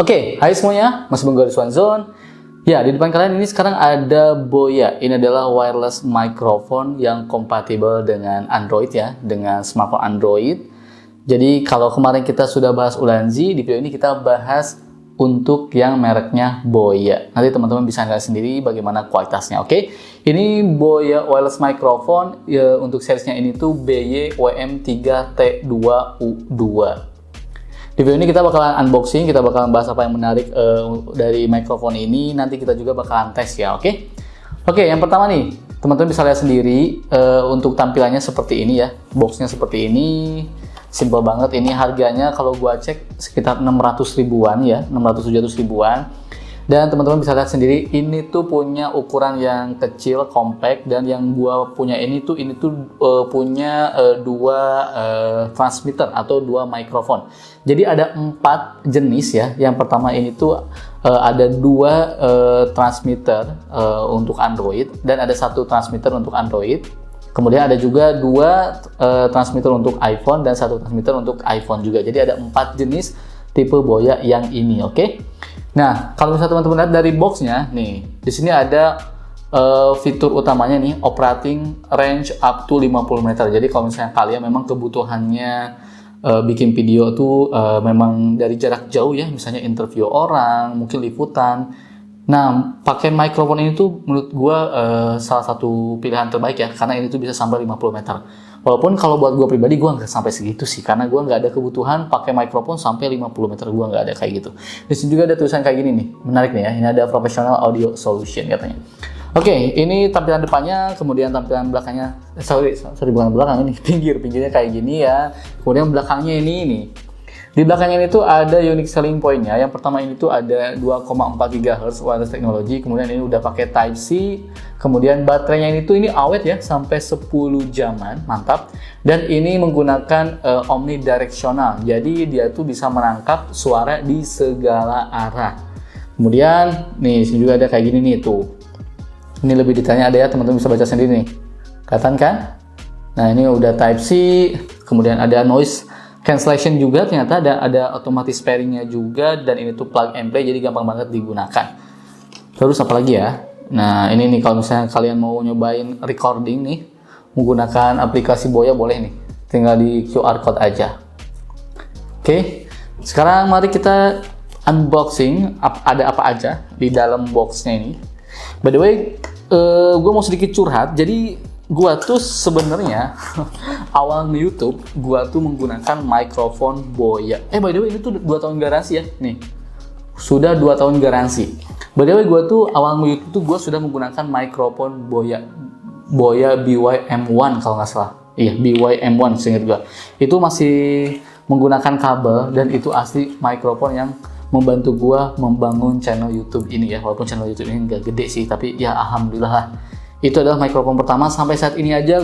Oke, hai semuanya, masih Bung Garis One Zone. Ya, di depan kalian ini sekarang ada Boya. Ini adalah wireless microphone yang kompatibel dengan Android ya, dengan smartphone Android. Jadi kalau kemarin kita sudah bahas Ulanzi, di video ini kita bahas untuk yang mereknya Boya. Nanti teman-teman bisa lihat sendiri bagaimana kualitasnya, oke? Ini Boya wireless microphone ya, untuk seriesnya ini tuh BY-WM3T2U2. Di video ini kita bakalan unboxing, kita bakalan bahas apa yang menarik dari mikrofon ini. Nanti kita juga bakalan tes ya, oke? Oke, yang pertama nih, teman-teman bisa lihat sendiri untuk tampilannya seperti ini ya. Boxnya seperti ini, simple banget. Ini harganya kalau gua cek sekitar 600 ribuan ya, 600-700 ribuan. Dan teman-teman bisa lihat sendiri, ini tuh punya ukuran yang kecil, compact, dan yang gua punya ini tuh punya dua transmitter atau dua mikrofon. Jadi ada 4 jenis ya. Yang pertama ini tuh ada 2 transmitter untuk Android dan ada 1 transmitter untuk Android. Kemudian ada juga 2 transmitter untuk iPhone dan 1 transmitter untuk iPhone juga. Jadi ada 4 jenis tipe Boya yang ini, oke? Nah, kalau misalnya teman-teman lihat dari boxnya, nih, di sini ada fitur utamanya nih, operating range up to 50 meter. Jadi kalau misalnya kalian memang kebutuhannya bikin video tuh memang dari jarak jauh ya, misalnya interview orang, mungkin liputan. Nah, pakai mikrofon ini tuh menurut gua salah satu pilihan terbaik ya, karena ini tuh bisa sampai 50 meter. Walaupun kalau buat gue pribadi gue nggak sampai segitu sih, karena gue nggak ada kebutuhan pakai mikrofon sampai 50 meter, gue nggak ada kayak gitu. Di sini juga ada tulisan kayak gini nih, menarik nih ya, ini ada Professional Audio Solution katanya. Oke, ini tampilan depannya, kemudian tampilan belakangnya, sorry bukan belakang, ini pinggirnya kayak gini ya. Kemudian belakangnya ini. Di belakangnya ini tuh ada unique selling point-nya. Yang pertama ini tuh ada 2,4 GHz wireless technology, kemudian ini udah pakai Type C, kemudian baterainya ini awet ya sampai 10 jaman, mantap. Dan ini menggunakan omnidirectional. Jadi dia tuh bisa merangkap suara di segala arah. Kemudian nih sini juga ada kayak gini nih tuh. Ini lebih detailnya ada ya, teman-teman bisa baca sendiri nih. Kelihatan kan? Nah, ini udah Type C, kemudian ada noise cancellation juga, ternyata ada otomatis pairingnya juga, dan ini tuh plug and play, jadi gampang banget digunakan. Terus apa lagi ya? Nah, ini nih kalau misalnya kalian mau nyobain recording nih menggunakan aplikasi Boya, boleh nih, tinggal di QR code aja. Oke, sekarang mari kita unboxing ada apa aja di dalam boxnya ini. By the way, gue mau sedikit curhat. Jadi gua tuh sebenarnya awal YouTube gua tuh menggunakan mikrofon Boya. By the way, ini tuh 2 tahun garansi ya. Nih, sudah 2 tahun garansi. By the way, gua tuh awal YouTube tuh gua sudah menggunakan mikrofon Boya BY-M1 kalau nggak salah. Iya, BY-M1 seingat gua. Itu masih menggunakan kabel, dan itu asli mikrofon yang membantu gua membangun channel YouTube ini ya. Walaupun channel YouTube ini nggak gede sih, tapi ya alhamdulillah lah. Itu adalah mikrofon pertama. Sampai saat ini aja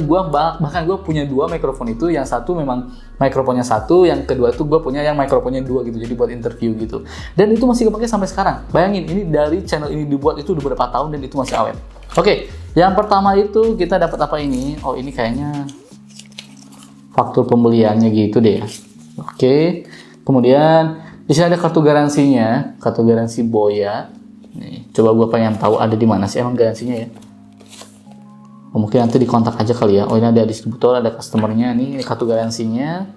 bahkan gue punya 2 mikrofon itu. Yang satu memang mikrofonnya 1, yang kedua tuh gue punya yang mikrofonnya 2 gitu, jadi buat interview gitu. Dan itu masih kepake sampai sekarang. Bayangin, ini dari channel ini dibuat itu udah berapa tahun dan itu masih awet. Oke, yang pertama itu kita dapat apa ini? Oh, ini kayaknya faktur pembeliannya gitu deh ya. Oke, kemudian di sini ada kartu garansinya, kartu garansi Boya. Nih, coba gue pengen tahu ada di mana sih emang garansinya ya. Mungkin nanti dikontak aja kali ya. Oh, ini ada distributor, ada customernya nih, kartu garansinya.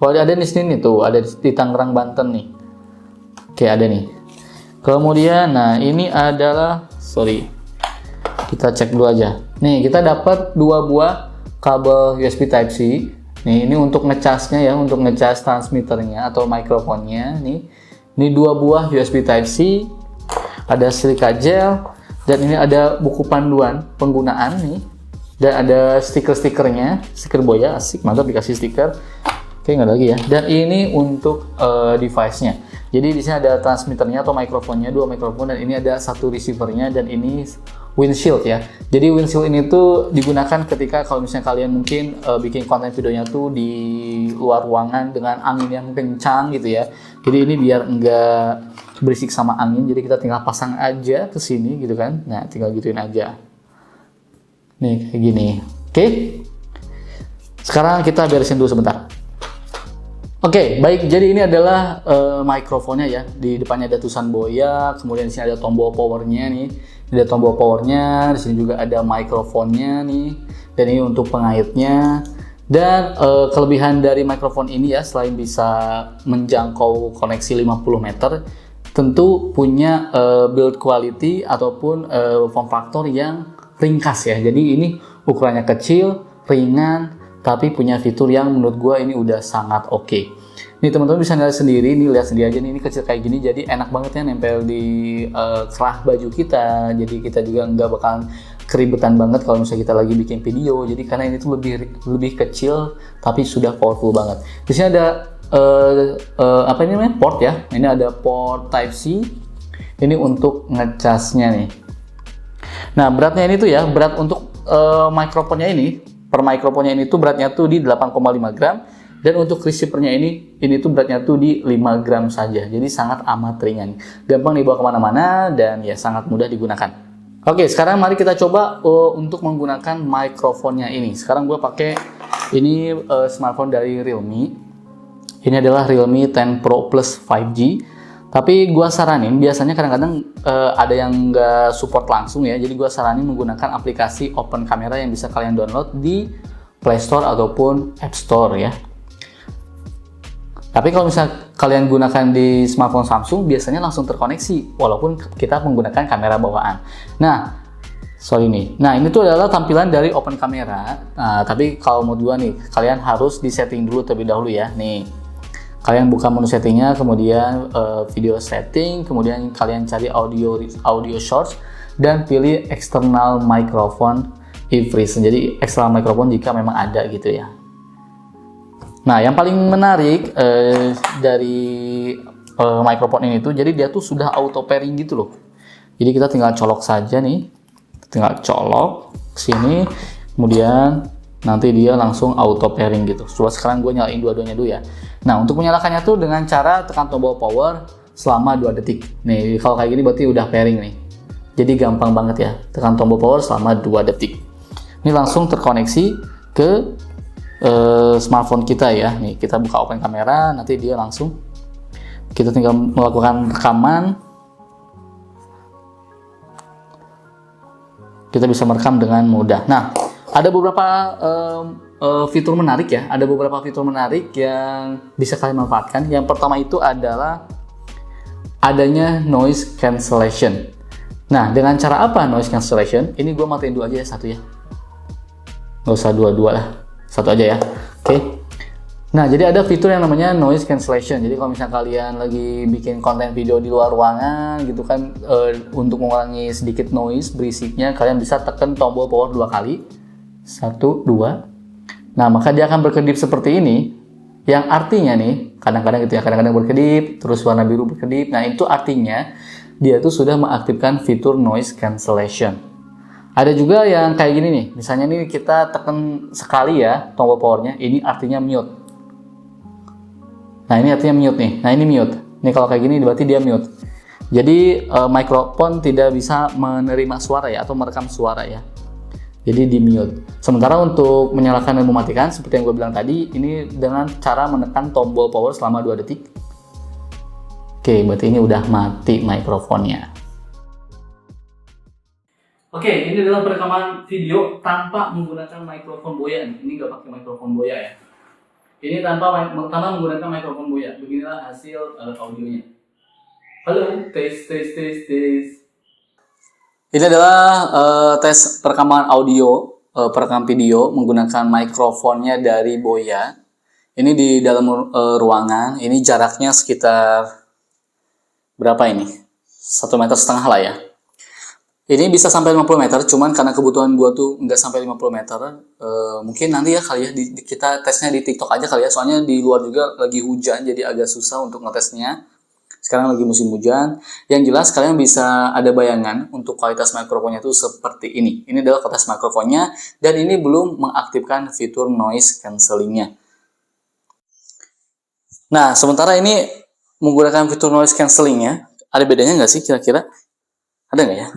Oh, ada di sini nih tuh, ada di Tangerang, Banten nih. Oke, ada nih. Kemudian, nah ini adalah, kita cek dulu aja. Nih, kita dapat 2 buah kabel USB Type C. Nih, ini untuk ngecasnya ya, untuk ngecas transmitternya atau mikrofonnya. Nih, ini 2 buah USB Type C. Ada silika gel, dan ini ada buku panduan penggunaan nih. Dan ada stiker-stikernya, stiker Boya, asik, mantap dikasih stiker. Oke, nggak ada lagi ya. Dan ini untuk device-nya. Jadi di sini ada transmitternya atau mikrofonnya, 2 mikrofon, dan ini ada 1 receiver-nya, dan ini windshield ya. Jadi windshield ini tuh digunakan ketika kalau misalnya kalian mungkin bikin konten videonya tuh di luar ruangan dengan angin yang kencang gitu ya. Jadi ini biar nggak berisik sama angin, jadi kita tinggal pasang aja ke sini gitu kan. Nah, tinggal gituin aja. Nih, kayak gini. Oke. Sekarang kita beresin dulu sebentar. Oke, baik. Jadi ini adalah mikrofonnya ya. Di depannya ada tulisan Boya, kemudian di sini ada tombol powernya nih. Ada tombol powernya, di sini juga ada mikrofonnya nih. Dan ini untuk pengaitnya. Dan kelebihan dari mikrofon ini ya, selain bisa menjangkau koneksi 50 meter, tentu punya build quality ataupun form factor yang ringkas ya. Jadi ini ukurannya kecil, ringan, tapi punya fitur yang menurut gue ini udah sangat oke. Nih teman-teman bisa lihat sendiri, nih lihat sendiri aja nih, ini kecil kayak gini, jadi enak banget ya nempel di kerah baju kita. Jadi kita juga nggak bakalan keribetan banget kalau misalnya kita lagi bikin video. Jadi karena ini tuh lebih kecil tapi sudah powerful banget. Di sini ada apa ini namanya, port ya. Ini ada port Type C. Ini untuk ngecasnya nih. Nah beratnya ini tuh ya, berat untuk mikrofonnya ini, per mikrofonnya ini tuh beratnya tuh di 8,5 gram, dan untuk receivernya ini tuh beratnya tuh di 5 gram saja. Jadi sangat amat ringan, gampang dibawa kemana-mana, dan ya sangat mudah digunakan. Oke, sekarang mari kita coba untuk menggunakan mikrofonnya ini. Sekarang gue pakai ini smartphone dari Realme. Ini adalah Realme 10 Pro Plus 5G. Tapi gue saranin, biasanya kadang-kadang ada yang nggak support langsung ya. Jadi gue saranin menggunakan aplikasi Open Camera yang bisa kalian download di Play Store ataupun App Store ya. Tapi kalau misalnya kalian gunakan di smartphone Samsung, biasanya langsung terkoneksi walaupun kita menggunakan kamera bawaan. Nah, ini tuh adalah tampilan dari Open Camera. Nah, tapi kalau mau gue nih, kalian harus di setting dulu terlebih dahulu ya. Nih, kalian buka menu settingnya, kemudian video setting, kemudian kalian cari audio source, dan pilih external microphone if present. Jadi external microphone jika memang ada gitu ya. Nah yang paling menarik dari microphone ini tuh, jadi dia tuh sudah auto pairing gitu loh. Jadi kita tinggal colok saja nih, tinggal colok sini, kemudian nanti dia langsung auto pairing gitu. Coba sekarang gue nyalain dua-duanya dulu ya. Nah untuk menyalakannya tuh dengan cara tekan tombol power selama 2 detik. Nih kalau kayak gini berarti udah pairing nih. Jadi gampang banget ya, tekan tombol power selama 2 detik. Ini langsung terkoneksi ke smartphone kita ya. Nih kita buka Open Camera, nanti dia langsung, kita tinggal melakukan rekaman. Kita bisa merekam dengan mudah. Nah, ada beberapa fitur menarik ya. Ada beberapa fitur menarik yang bisa kalian manfaatkan. Yang pertama itu adalah adanya noise cancellation. Nah, dengan cara apa noise cancellation? Ini gue matiin dulu aja ya, satu ya. Nggak usah dua-dua lah, satu aja ya. Oke. Nah, jadi ada fitur yang namanya noise cancellation. Jadi kalau misalnya kalian lagi bikin konten video di luar ruangan gitu kan, untuk mengurangi sedikit noise berisiknya, kalian bisa tekan tombol power 2 kali. 1, 2. Nah, maka dia akan berkedip seperti ini. Yang artinya nih, kadang-kadang gitu ya, kadang-kadang berkedip, terus warna biru berkedip. Nah, itu artinya dia tuh sudah mengaktifkan fitur noise cancellation. Ada juga yang kayak gini nih, misalnya nih kita tekan sekali ya tombol powernya, ini artinya mute. Nah ini artinya mute nih, nah ini mute. Ini kalau kayak gini berarti dia mute. Jadi mikrofon tidak bisa menerima suara ya, atau merekam suara ya. Jadi di mute. Sementara untuk menyalakan dan mematikan, seperti yang gue bilang tadi, ini dengan cara menekan tombol power selama 2 detik. Oke, berarti ini udah mati mikrofonnya. Oke, ini adalah perekaman video tanpa menggunakan mikrofon Boya. Ini nggak pakai mikrofon Boya ya. Ini tanpa menggunakan mikrofon Boya. Beginilah hasil audionya. Halo, tes. Ini adalah tes perekaman audio, perekam video menggunakan mikrofonnya dari Boya. Ini di dalam ruangan. Ini jaraknya sekitar berapa ini? 1,5 meter lah ya. Ini bisa sampai 50 meter, cuman karena kebutuhan gua tuh nggak sampai 50 meter. Mungkin nanti ya kali ya kita tesnya di TikTok aja kali ya, soalnya di luar juga lagi hujan, jadi agak susah untuk ngetesnya. Sekarang lagi musim hujan. Yang jelas kalian bisa ada bayangan untuk kualitas mikrofonnya tuh seperti ini. Ini adalah kualitas mikrofonnya, dan ini belum mengaktifkan fitur noise cancellingnya. Nah, sementara ini menggunakan fitur noise cancellingnya, ada bedanya nggak sih kira-kira? Ada nggak ya?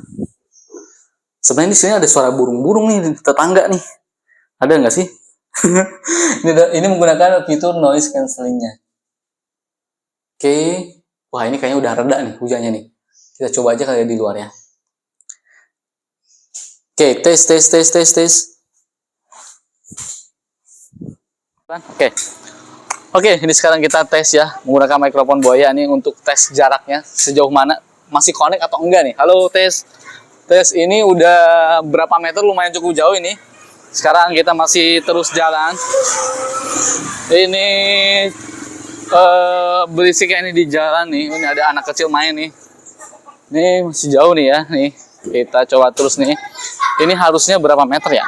Sebenarnya di sini ada suara burung-burung nih di tetangga nih. Ada nggak sih? ini menggunakan fitur noise cancellingnya. Oke. Wah, ini kayaknya udah reda nih hujannya nih. Kita coba aja kali ya di luar ya. Oke, tes. Oke. Oke, ini sekarang kita tes ya menggunakan mikrofon buaya nih untuk tes jaraknya sejauh mana masih connect atau enggak nih. Halo, tes. Tes, ini udah berapa meter, lumayan cukup jauh ini. Sekarang kita masih terus jalan. Ini berisik ini di jalan nih. Ini ada anak kecil main nih. Ini masih jauh nih ya. Nih, kita coba terus nih. Ini harusnya berapa meter ya?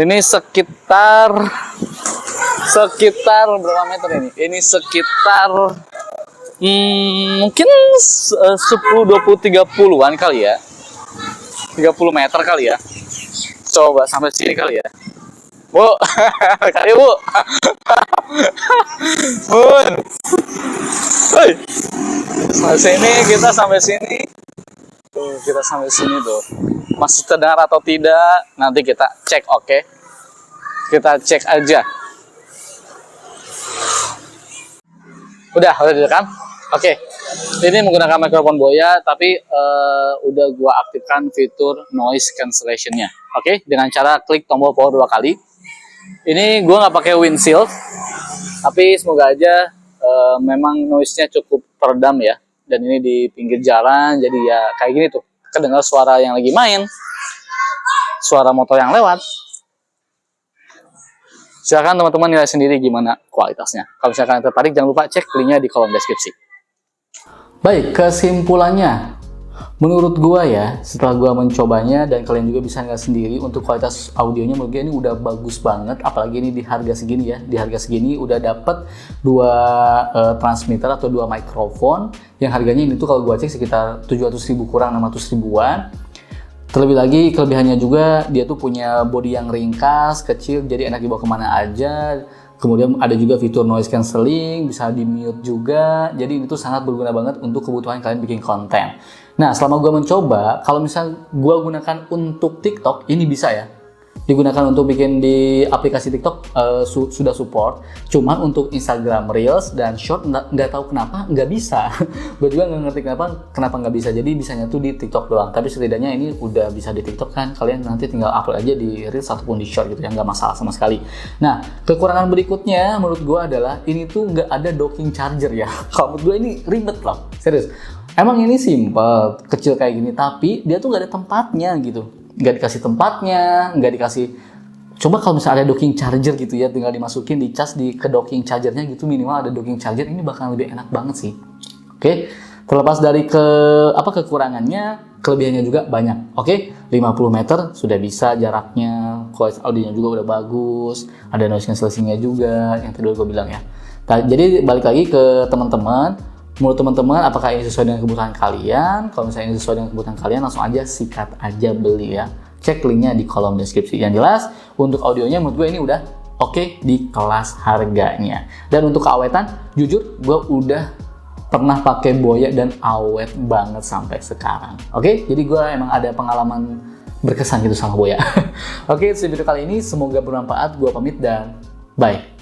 Ini sekitar berapa meter ini? Ini sekitar mungkin 10, 20, 30-an kali ya. 30 meter kali ya. Coba sampai sini kali ya. Bu, kali Bu. Bun. Hei. Sampai sini, kita sampai sini. Tuh, kita sampai sini tuh. Masih terdengar atau tidak? Nanti kita cek, oke? Kita cek aja. Udah direkam? Oke. Ini menggunakan mikrofon buaya, tapi udah gua aktifkan fitur noise cancellation-nya. Oke, dengan cara klik tombol power 2 kali. Ini gua nggak pakai windshield, tapi semoga aja memang noise-nya cukup teredam ya. Dan ini di pinggir jalan, jadi ya kayak gini tuh. Kedengar suara yang lagi main, suara motor yang lewat. Silakan teman-teman nilai sendiri gimana kualitasnya. Kalau misalkan tertarik, jangan lupa cek linknya di kolom deskripsi. Baik, kesimpulannya, menurut gua ya, setelah gua mencobanya dan kalian juga bisa nilai sendiri untuk kualitas audionya, menurut gua ini udah bagus banget. Apalagi ini di harga segini ya, di harga segini udah dapet 2 transmitter atau 2 mikrofon yang harganya ini tuh kalau gua cek sekitar 700.000 kurang 600 ribuan. Terlebih lagi kelebihannya juga dia tuh punya bodi yang ringkas, kecil, jadi enak dibawa kemana aja. Kemudian ada juga fitur noise cancelling, bisa di mute juga. Jadi ini tuh sangat berguna banget untuk kebutuhan kalian bikin konten. Nah, selama gue mencoba, kalau misal gue gunakan untuk TikTok, ini bisa ya. Digunakan untuk bikin di aplikasi TikTok sudah support. Cuman untuk Instagram Reels dan Short nggak tahu kenapa nggak bisa. Gue juga nggak ngerti kenapa nggak bisa. Jadi bisanya tuh di TikTok doang. Tapi setidaknya ini udah bisa di TikTok kan. Kalian nanti tinggal upload aja di Reels ataupun di Short gitu ya, nggak masalah sama sekali. Nah, kekurangan berikutnya menurut gue adalah ini tuh nggak ada docking charger ya. Kalau menurut gue ini ribet loh, serius. Emang ini simple, kecil kayak gini, tapi dia tuh nggak ada tempatnya gitu. Nggak dikasih tempatnya, nggak dikasih. Coba kalau misalnya ada docking charger gitu ya, tinggal dimasukin, dicas ke docking chargernya gitu, minimal ada docking charger, ini bakal lebih enak banget sih. Oke, terlepas dari kekurangannya, kelebihannya juga banyak. Oke, 50 meter sudah bisa jaraknya, kualitas audionya juga udah bagus, ada noise cancellation-nya juga, yang tadi gue bilang ya. Jadi balik lagi ke teman-teman. Menurut teman-teman, apakah ini sesuai dengan kebutuhan kalian? Kalau misalnya ini sesuai dengan kebutuhan kalian, langsung aja sikat aja beli ya. Cek linknya di kolom deskripsi. Yang jelas, untuk audionya menurut gue ini udah oke di kelas harganya. Dan untuk keawetan, jujur gue udah pernah pakai buaya dan awet banget sampai sekarang. Oke, jadi gue emang ada pengalaman berkesan gitu sama buaya. Oke, itu video kali ini. Semoga bermanfaat. Gue pamit dan bye.